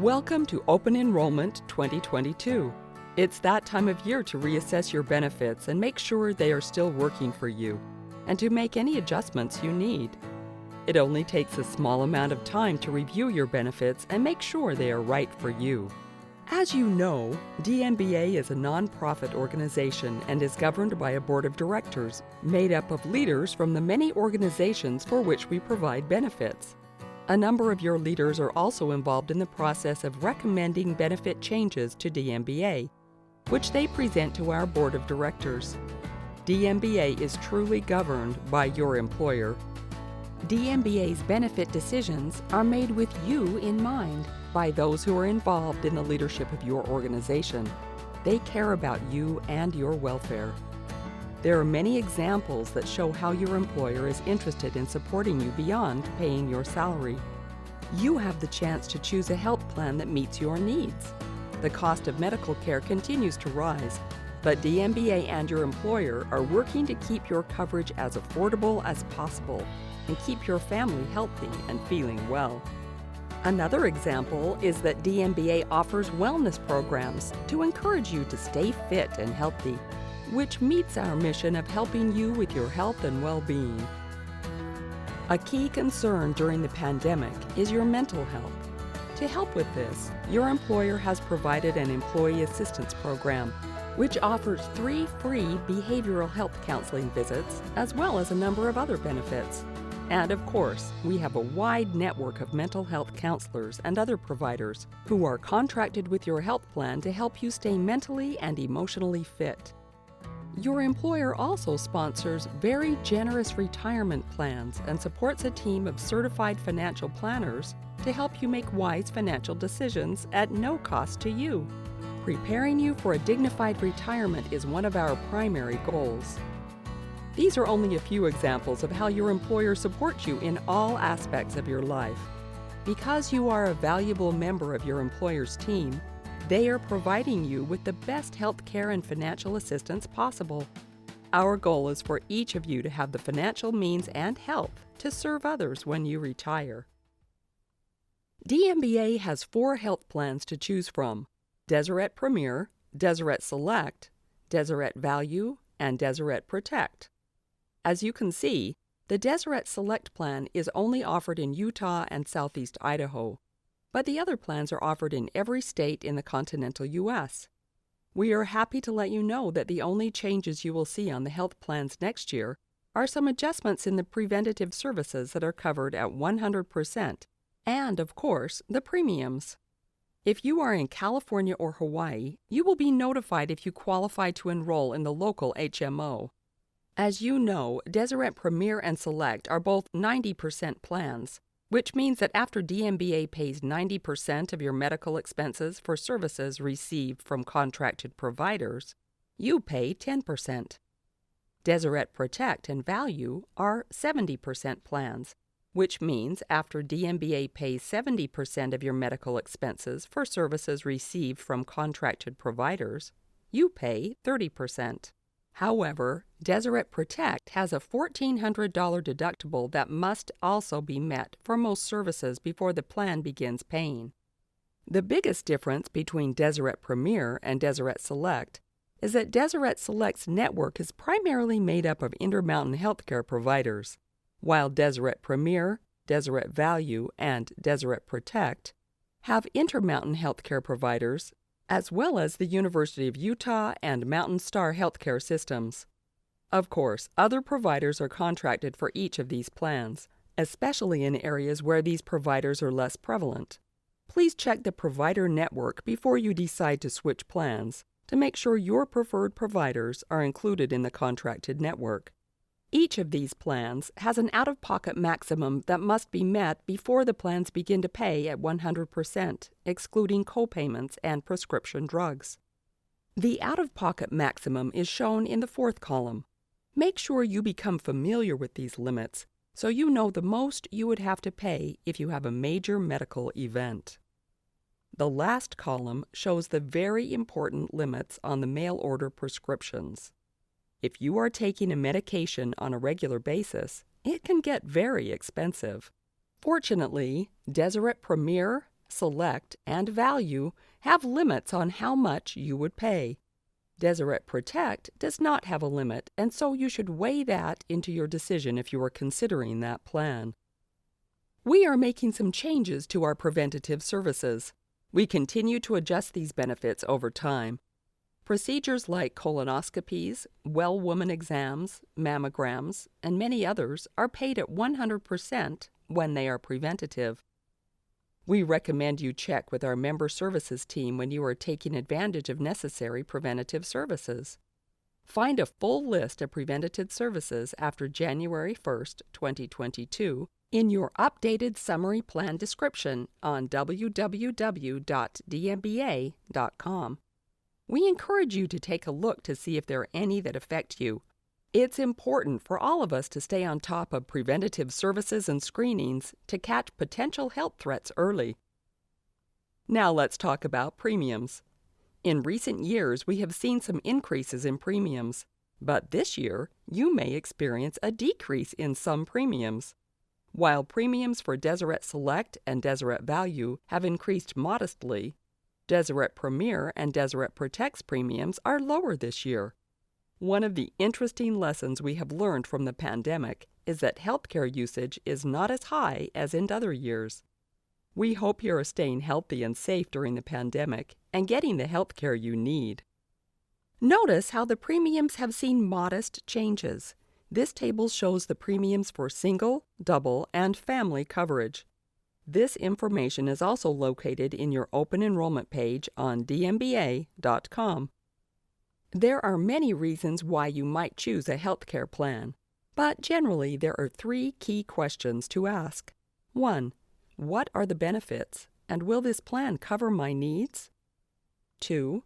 Welcome to Open Enrollment 2022. It's that time of year to reassess your benefits and make sure they are still working for you, and to make any adjustments you need. It only takes a small amount of time to review your benefits and make sure they are right for you. As you know, DMBA is a nonprofit organization and is governed by a board of directors made up of leaders from the many organizations for which we provide benefits. A number of your leaders are also involved in the process of recommending benefit changes to DMBA, which they present to our board of directors. DMBA is truly governed by your employer. DMBA's benefit decisions are made with you in mind by those who are involved in the leadership of your organization. They care about you and your welfare. There are many examples that show how your employer is interested in supporting you beyond paying your salary. You have the chance to choose a health plan that meets your needs. The cost of medical care continues to rise, but DMBA and your employer are working to keep your coverage as affordable as possible and keep your family healthy and feeling well. Another example is that DMBA offers wellness programs to encourage you to stay fit and healthy, which meets our mission of helping you with your health and well-being. A key concern during the pandemic is your mental health. To help with this, your employer has provided an employee assistance program, which offers 3 free behavioral health counseling visits, as well as a number of other benefits. And of course, we have a wide network of mental health counselors and other providers who are contracted with your health plan to help you stay mentally and emotionally fit. Your employer also sponsors very generous retirement plans and supports a team of certified financial planners to help you make wise financial decisions at no cost to you. Preparing you for a dignified retirement is one of our primary goals. These are only a few examples of how your employer supports you in all aspects of your life. Because you are a valuable member of your employer's team, they are providing you with the best health care and financial assistance possible. Our goal is for each of you to have the financial means and health to serve others when you retire. DMBA has 4 health plans to choose from: Deseret Premier, Deseret Select, Deseret Value, and Deseret Protect. As you can see, the Deseret Select plan is only offered in Utah and Southeast Idaho, but the other plans are offered in every state in the continental U.S. We are happy to let you know that the only changes you will see on the health plans next year are some adjustments in the preventative services that are covered at 100%, and, of course, the premiums. If you are in California or Hawaii, you will be notified if you qualify to enroll in the local HMO. As you know, Deseret Premier and Select are both 90% plans, which means that after DMBA pays 90% of your medical expenses for services received from contracted providers, you pay 10%. Deseret Protect and Value are 70% plans, which means after DMBA pays 70% of your medical expenses for services received from contracted providers, you pay 30%. However, Deseret Protect has a $1,400 deductible that must also be met for most services before the plan begins paying. The biggest difference between Deseret Premier and Deseret Select is that Deseret Select's network is primarily made up of Intermountain healthcare providers, while Deseret Premier, Deseret Value, and Deseret Protect have Intermountain healthcare providers, as well as the University of Utah and Mountain Star healthcare systems. Of course, other providers are contracted for each of these plans, especially in areas where these providers are less prevalent. Please check the provider network before you decide to switch plans to make sure your preferred providers are included in the contracted network. Each of these plans has an out-of-pocket maximum that must be met before the plans begin to pay at 100%, excluding copayments and prescription drugs. The out-of-pocket maximum is shown in the 4th column. Make sure you become familiar with these limits so you know the most you would have to pay if you have a major medical event. The last column shows the very important limits on the mail-order prescriptions. If you are taking a medication on a regular basis, it can get very expensive. Fortunately, Deseret Premier, Select, and Value have limits on how much you would pay. Deseret Protect does not have a limit, and so you should weigh that into your decision if you are considering that plan. We are making some changes to our preventative services. We continue to adjust these benefits over time. Procedures like colonoscopies, well woman exams, mammograms, and many others are paid at 100% when they are preventative. We recommend you check with our member services team when you are taking advantage of necessary preventative services. Find a full list of preventative services after January 1st, 2022 in your updated summary plan description on www.dmba.com. We encourage you to take a look to see if there are any that affect you. It's important for all of us to stay on top of preventative services and screenings to catch potential health threats early. Now let's talk about premiums. In recent years, we have seen some increases in premiums, but this year, you may experience a decrease in some premiums. While premiums for Deseret Select and Deseret Value have increased modestly, Deseret Premier and Deseret Protect's premiums are lower this year. One of the interesting lessons we have learned from the pandemic is that healthcare usage is not as high as in other years. We hope you are staying healthy and safe during the pandemic and getting the healthcare you need. Notice how the premiums have seen modest changes. This table shows the premiums for single, double, and family coverage. This information is also located in your Open Enrollment page on dmba.com. There are many reasons why you might choose a healthcare plan, but generally there are 3 key questions to ask. 1. What are the benefits, and will this plan cover my needs? 2.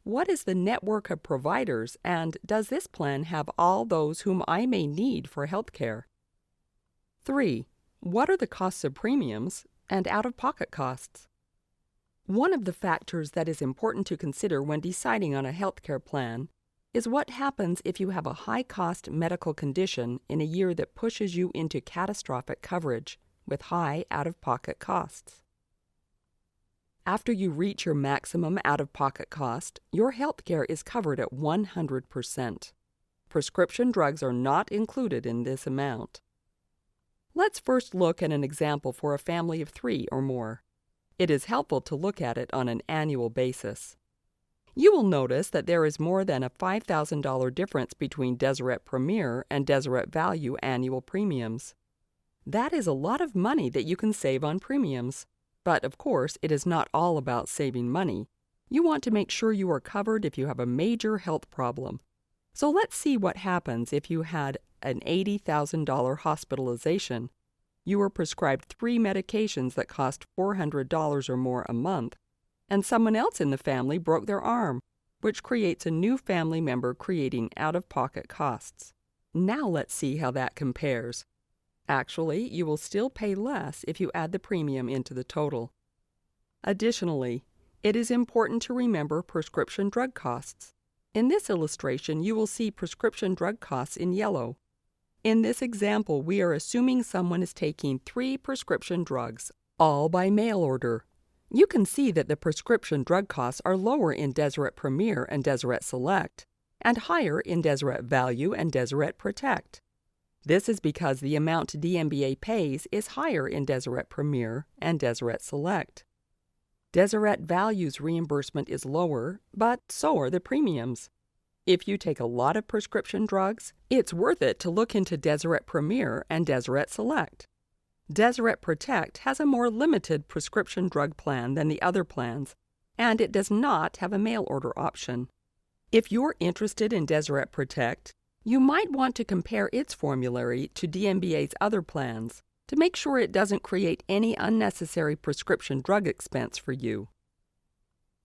What is the network of providers, and does this plan have all those whom I may need for health care? 3. What are the costs of premiums and out-of-pocket costs? One of the factors that is important to consider when deciding on a health care plan is what happens if you have a high-cost medical condition in a year that pushes you into catastrophic coverage with high out-of-pocket costs. After you reach your maximum out-of-pocket cost, your health care is covered at 100%. Prescription drugs are not included in this amount. Let's first look at an example for a family of 3 or more. It is helpful to look at it on an annual basis. You will notice that there is more than a $5,000 difference between Deseret Premier and Deseret Value annual premiums. That is a lot of money that you can save on premiums. But, of course, it is not all about saving money. You want to make sure you are covered if you have a major health problem. So let's see what happens if you had an $80,000 hospitalization. You were prescribed 3 medications that cost $400 or more a month, and someone else in the family broke their arm, which creates a new family member creating out-of-pocket costs. Now let's see how that compares. Actually, you will still pay less if you add the premium into the total. Additionally, it is important to remember prescription drug costs. In this illustration, you will see prescription drug costs in yellow. In this example, we are assuming someone is taking 3 prescription drugs, all by mail order. You can see that the prescription drug costs are lower in Deseret Premier and Deseret Select, and higher in Deseret Value and Deseret Protect. This is because the amount DMBA pays is higher in Deseret Premier and Deseret Select. Deseret Value's reimbursement is lower, but so are the premiums. If you take a lot of prescription drugs, it's worth it to look into Deseret Premier and Deseret Select. Deseret Protect has a more limited prescription drug plan than the other plans, and it does not have a mail order option. If you're interested in Deseret Protect, you might want to compare its formulary to DMBA's other plans to make sure it doesn't create any unnecessary prescription drug expense for you.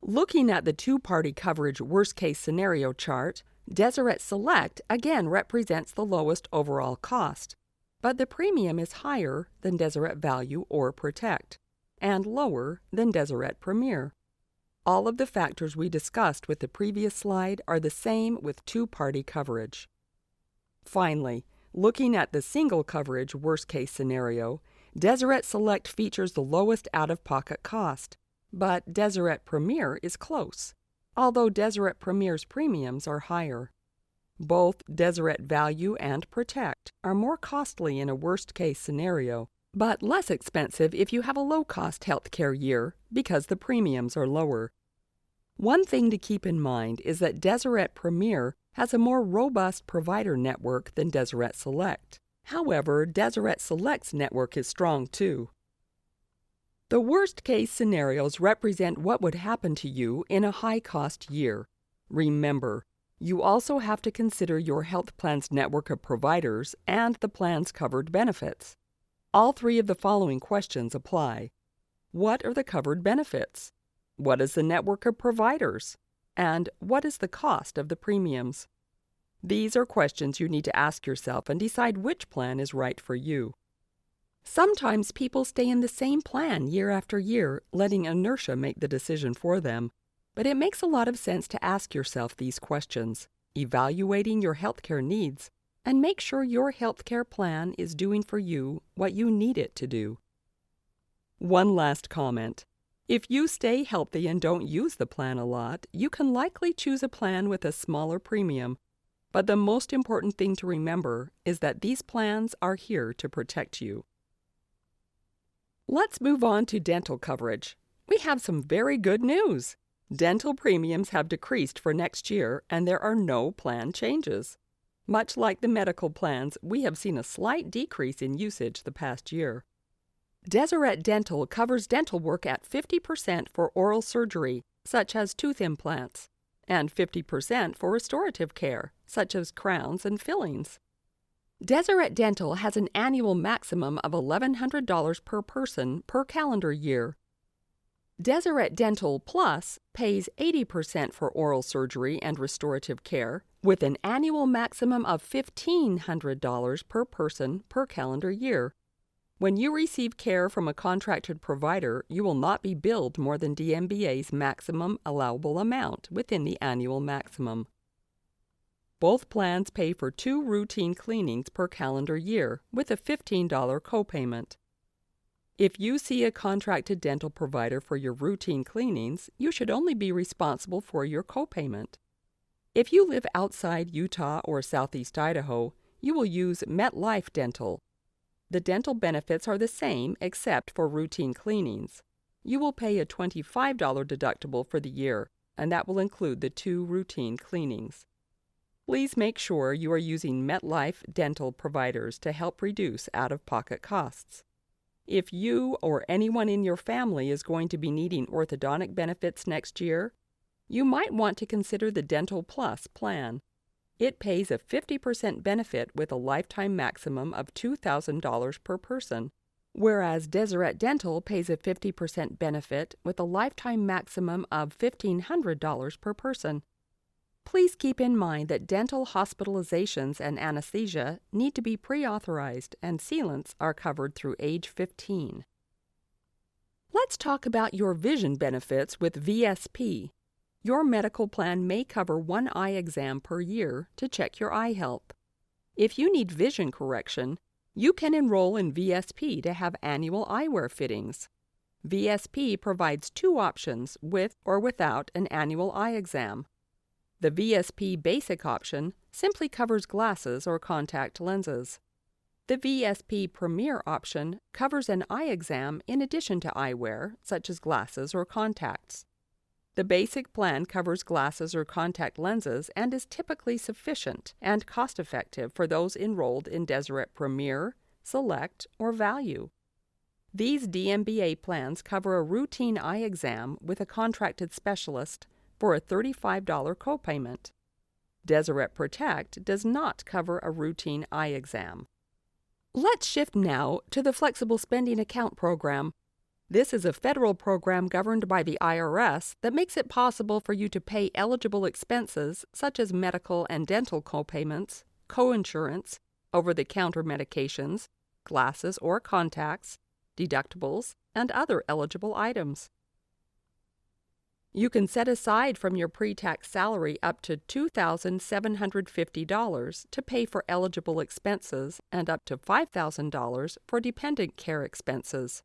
Looking at the 2-party coverage worst-case scenario chart, Deseret Select again represents the lowest overall cost, but the premium is higher than Deseret Value or Protect, and lower than Deseret Premier. All of the factors we discussed with the previous slide are the same with 2-party coverage. Finally, looking at the single coverage worst-case scenario, Deseret Select features the lowest out-of-pocket cost, but Deseret Premier is close, although Deseret Premier's premiums are higher. Both Deseret Value and Protect are more costly in a worst-case scenario, but less expensive if you have a low-cost healthcare year because the premiums are lower. One thing to keep in mind is that Deseret Premier has a more robust provider network than Deseret Select. However, Deseret Select's network is strong too. The worst-case scenarios represent what would happen to you in a high-cost year. Remember, you also have to consider your health plan's network of providers and the plan's covered benefits. All three of the following questions apply. What are the covered benefits? What is the network of providers? And what is the cost of the premiums? These are questions you need to ask yourself and decide which plan is right for you. Sometimes people stay in the same plan year after year, letting inertia make the decision for them. But it makes a lot of sense to ask yourself these questions, evaluating your healthcare needs, and make sure your healthcare plan is doing for you what you need it to do. One last comment. If you stay healthy and don't use the plan a lot, you can likely choose a plan with a smaller premium. But the most important thing to remember is that these plans are here to protect you. Let's move on to dental coverage. We have some very good news. Dental premiums have decreased for next year, and there are no plan changes. Much like the medical plans, we have seen a slight decrease in usage the past year. Deseret Dental covers dental work at 50% for oral surgery, such as tooth implants, and 50% for restorative care, such as crowns and fillings. Deseret Dental has an annual maximum of $1,100 per person per calendar year. Deseret Dental Plus pays 80% for oral surgery and restorative care, with an annual maximum of $1,500 per person per calendar year. When you receive care from a contracted provider, you will not be billed more than DMBA's maximum allowable amount within the annual maximum. Both plans pay for 2 routine cleanings per calendar year with a $15 copayment. If you see a contracted dental provider for your routine cleanings, you should only be responsible for your copayment. If you live outside Utah or Southeast Idaho, you will use MetLife Dental. The dental benefits are the same except for routine cleanings. You will pay a $25 deductible for the year, and that will include the 2 routine cleanings. Please make sure you are using MetLife Dental providers to help reduce out-of-pocket costs. If you or anyone in your family is going to be needing orthodontic benefits next year, you might want to consider the Dental Plus plan. It pays a 50% benefit with a lifetime maximum of $2,000 per person, whereas Deseret Dental pays a 50% benefit with a lifetime maximum of $1,500 per person. Please keep in mind that dental hospitalizations and anesthesia need to be pre-authorized, and sealants are covered through age 15. Let's talk about your vision benefits with VSP. Your medical plan may cover 1 eye exam per year to check your eye health. If you need vision correction, you can enroll in VSP to have annual eyewear fittings. VSP provides 2 options with or without an annual eye exam. The VSP Basic option simply covers glasses or contact lenses. The VSP Premier option covers an eye exam in addition to eyewear, such as glasses or contacts. The basic plan covers glasses or contact lenses and is typically sufficient and cost-effective for those enrolled in Deseret Premier, Select, or Value. These DMBA plans cover a routine eye exam with a contracted specialist for a $35 copayment. Deseret Protect does not cover a routine eye exam. Let's shift now to the Flexible Spending Account Program. This is a federal program governed by the IRS that makes it possible for you to pay eligible expenses such as medical and dental copayments, coinsurance, over-the-counter medications, glasses or contacts, deductibles, and other eligible items. You can set aside from your pre-tax salary up to $2,750 to pay for eligible expenses and up to $5,000 for dependent care expenses.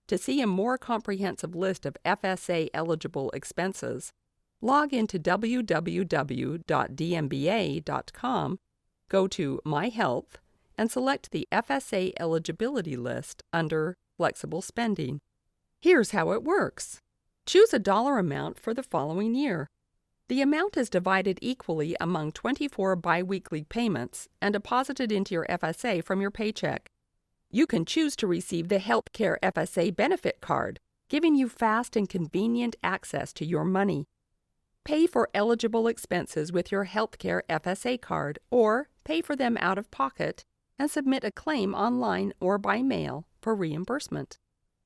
To see a more comprehensive list of FSA-eligible expenses, log into www.dmba.com, go to My Health, and select the FSA eligibility list under Flexible Spending. Here's how it works. Choose a dollar amount for the following year. The amount is divided equally among 24 biweekly payments and deposited into your FSA from your paycheck. You can choose to receive the Healthcare FSA Benefit Card, giving you fast and convenient access to your money. Pay for eligible expenses with your Healthcare FSA card or pay for them out of pocket and submit a claim online or by mail for reimbursement.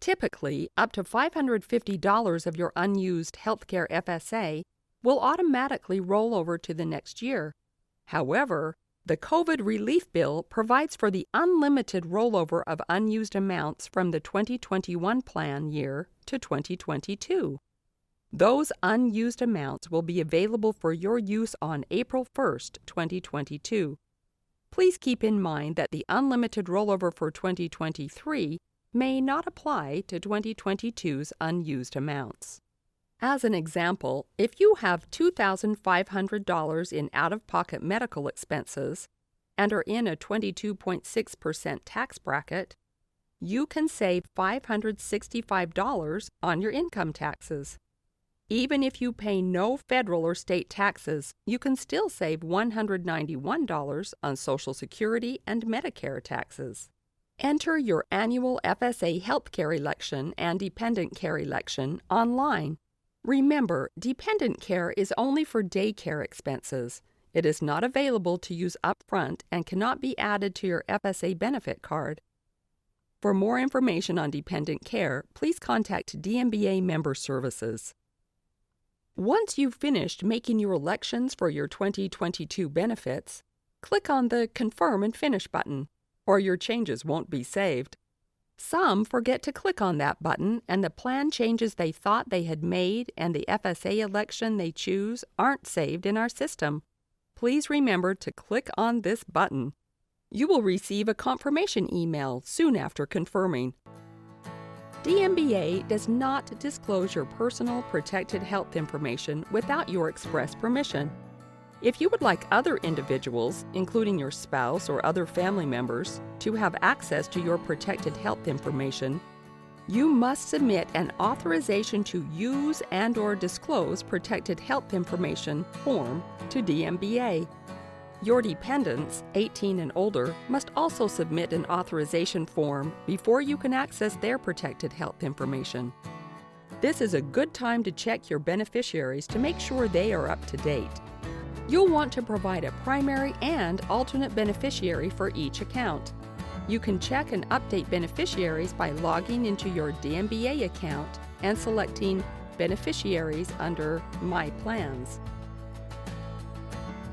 Typically, up to $550 of your unused Healthcare FSA will automatically roll over to the next year. However, the COVID relief bill provides for the unlimited rollover of unused amounts from the 2021 plan year to 2022. Those unused amounts will be available for your use on April 1st, 2022. Please keep in mind that the unlimited rollover for 2023 may not apply to 2022's unused amounts. As an example, if you have $2,500 in out-of-pocket medical expenses and are in a 22.6% tax bracket, you can save $565 on your income taxes. Even if you pay no federal or state taxes, you can still save $191 on Social Security and Medicare taxes. Enter your annual FSA Healthcare Election and Dependent Care Election online. Remember, dependent care is only for daycare expenses. It is not available to use upfront and cannot be added to your FSA benefit card. For more information on dependent care, please contact DMBA Member Services. Once you've finished making your elections for your 2022 benefits, click on the Confirm and Finish button, or your changes won't be saved. Some forget to click on that button, and the plan changes they thought they had made and the FSA election they choose aren't saved in our system. Please remember to click on this button. You will receive a confirmation email soon after confirming. DMBA does not disclose your personal protected health information without your express permission. If you would like other individuals, including your spouse or other family members, to have access to your protected health information, you must submit an authorization to use and/or disclose protected health information form to DMBA. Your dependents, 18 and older, must also submit an authorization form before you can access their protected health information. This is a good time to check your beneficiaries to make sure they are up to date. You'll want to provide a primary and alternate beneficiary for each account. You can check and update beneficiaries by logging into your DMBA account and selecting Beneficiaries under My Plans.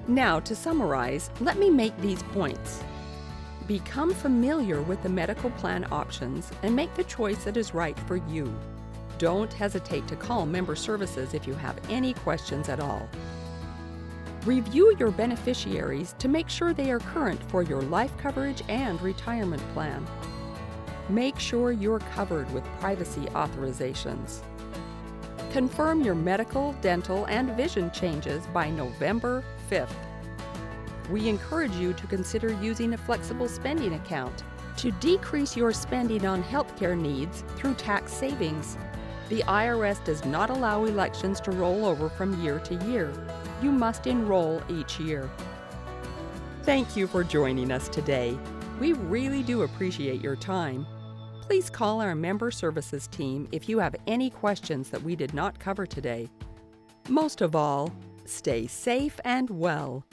Now, to summarize, let me make these points. Become familiar with the medical plan options and make the choice that is right for you. Don't hesitate to call Member Services if you have any questions at all. Review your beneficiaries to make sure they are current for your life coverage and retirement plan. Make sure you're covered with privacy authorizations. Confirm your medical, dental, and vision changes by November 5th. We encourage you to consider using a flexible spending account to decrease your spending on healthcare needs through tax savings. The IRS does not allow elections to roll over from year to year. You must enroll each year. Thank you for joining us today. We really do appreciate your time. Please call our Member Services team if you have any questions that we did not cover today. Most of all, stay safe and well.